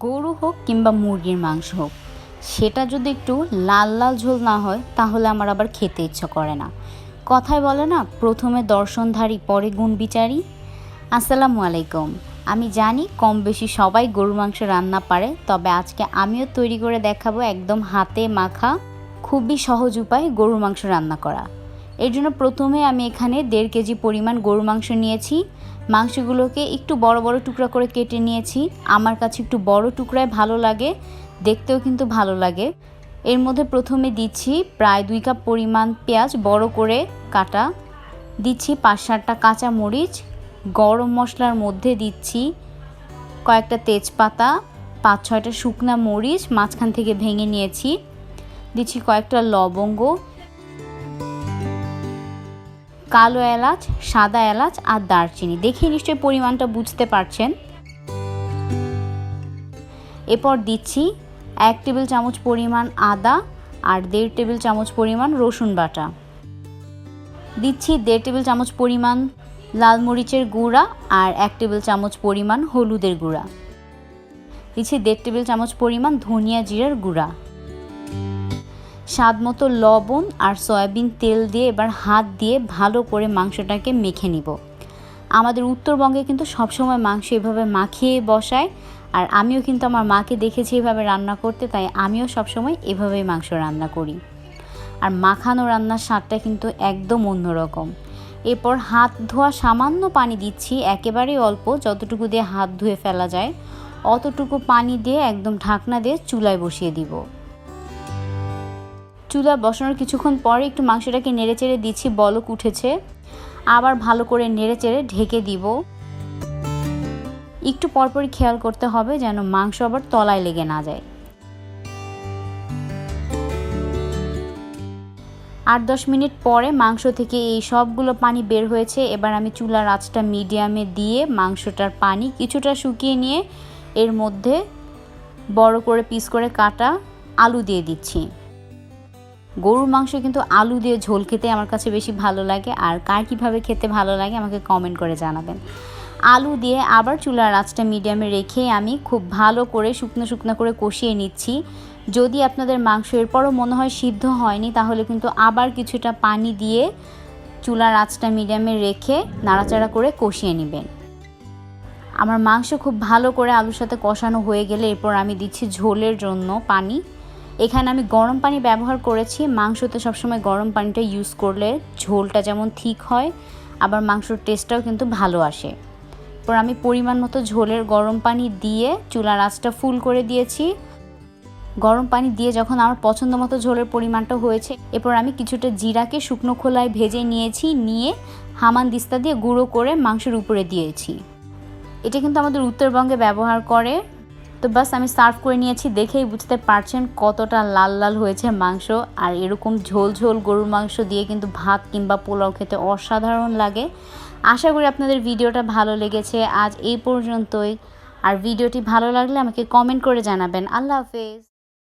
গরু হোক কিংবা মুরগির মাংস হোক, সেটা যদি একটু লাল লাল ঝোল না হয় তাহলে আমার আবার খেতে ইচ্ছা করে না। কথায় বলে না, প্রথমে দর্শনধারী পরে গুণ বিচারী। আসসালামু আলাইকুম। আমি জানি কম বেশি সবাই গরুর মাংস রান্না পারে, তবে আজকে আমিও তৈরি করে দেখাবো একদম হাতে মাখা খুবই সহজ উপায় গরুর মাংস রান্না করা। এর জন্য প্রথমে আমি এখানে 1.5 কেজি পরিমাণ গরুর মাংস নিয়েছি। মাংসগুলোকে একটু বড় বড় টুকরা করে কেটে নিয়েছি। আমার কাছে একটু বড় টুকরায় ভালো লাগে, দেখতেও কিন্তু ভালো লাগে। এর মধ্যে প্রথমে দিচ্ছি প্রায় 2 কাপ পরিমাণ পেঁয়াজ বড় করে কাটা, দিচ্ছি 5-7টা কাঁচা মরিচ, গরম মশলার মধ্যে দিচ্ছি কয়েকটা তেজপাতা, 5-6টা শুকনা মরিচ মাঝখান থেকে ভেঙে নিয়েছি, দিচ্ছি কয়েকটা লবঙ্গ, কালো এলাচ, সাদা এলাচ আর দারচিনি। দেখে নিশ্চয়ই পরিমাণটা বুঝতে পারছেন। এরপর দিচ্ছি 1 টেবিল চামচ পরিমাণ আদা আর 1.5 টেবিল চামচ পরিমাণ রসুন বাটা। দিচ্ছি 1.5 টেবিল চামচ পরিমাণ লাল মরিচের গুঁড়া আর 1 টেবিল চামচ পরিমাণ হলুদের গুঁড়া। দিচ্ছি 1.5 টেবিল চামচ পরিমাণ ধনিয়া জিরার গুঁড়া। স্বাদ মতো লবণ আর সয়াবিন তেল দিয়ে এবার হাত দিয়ে ভালো করে মাংসটাকে মেখে নিব। আমাদের উত্তরবঙ্গে কিন্তু সবসময় মাংস এভাবে মাখিয়ে বসায়, আর আমিও কিন্তু আমার মাকে দেখেছি এভাবে রান্না করতে, তাই আমিও সবসময় এভাবেই মাংস রান্না করি। আর মাখানো রান্নার স্বাদটা কিন্তু একদম অন্যরকম। এরপর হাত ধোয়া সামান্য পানি দিচ্ছি, একেবারেই অল্প, যতটুকু দিয়ে হাত ধুয়ে ফেলা যায় অতটুকু পানি দিয়ে একদম ঢাকনা দিয়ে চুলায় বসিয়ে দিব। চুলা বসানোর কিছুক্ষণ পরে একটু মাংসটাকে নেড়েচেড়ে দিচ্ছি, বলক উঠেছে, আবার ভালো করে নেড়েচেড়ে ঢেকে দিব। একটু পরপরই খেয়াল করতে হবে যেন মাংস আবার তলায় লেগে না যায়। 8-10 মিনিট পরে মাংস থেকে এই সবগুলো পানি বের হয়েছে। এবার আমি চুলার আঁচটা মিডিয়ামে দিয়ে মাংসটার পানি কিছুটা শুকিয়ে নিয়ে এর মধ্যে বড় করে পিস করে কাটা আলু দিয়ে দিচ্ছি। গরুর মাংস কিন্তু আলু দিয়ে ঝোল খেতে আমার কাছে বেশি ভালো লাগে, আর কার কীভাবে খেতে ভালো লাগে আমাকে কমেন্ট করে জানাবেন। আলু দিয়ে আবার চুলার আঁচটা মিডিয়ামে রেখে আমি খুব ভালো করে শুকনো শুকনো করে কষিয়ে নিচ্ছি। যদি আপনাদের মাংস এরপরও মনে হয় সিদ্ধ হয়নি, তাহলে কিন্তু আবার কিছুটা পানি দিয়ে চুলার আঁচটা মিডিয়ামে রেখে নাড়াচাড়া করে কষিয়ে নেবেন। আমার মাংস খুব ভালো করে আলুর সাথে কষানো হয়ে গেলে এরপর আমি দিচ্ছি ঝোলের জন্য পানি। এখানে আমি গরম পানি ব্যবহার করেছি। মাংসতে সবসময় গরম পানিটা ইউজ করলে ঝোলটা যেমন ঠিক হয়, আবার মাংসর টেস্টটাও কিন্তু ভালো আসে। এরপর আমি পরিমাণ মতো ঝোলের গরম পানি দিয়ে চুলার আঁচটা ফুল করে দিয়েছি। গরম পানি দিয়ে যখন আমার পছন্দ মতো ঝোলের পরিমাণটা হয়েছে, এরপর আমি কিছুটা জিরাকে শুকনো খোলায় ভেজে নিয়ে হামানদিস্তা দিয়ে গুঁড়ো করে মাংসের উপরে দিয়েছি। এটা কিন্তু আমাদের উত্তরবঙ্গে ব্যবহার করে। তো বাস আমি সার্ভ করে নিয়েছি, দেখেই বুঝতে পারছেন কতটা লাল লাল হয়েছে মাংস। আর এরকম ঝোল ঝোল গরুর মাংস দিয়ে কিন্তু ভাত কিংবা পোলাও খেতে অসাধারণ লাগে। আশা করি আপনাদের ভিডিওটা ভালো লেগেছে। আজ এই পর্যন্তই। আর ভিডিওটি ভালো লাগলে আমাকে কমেন্ট করে জানাবেন। আল্লাহ হাফেজ।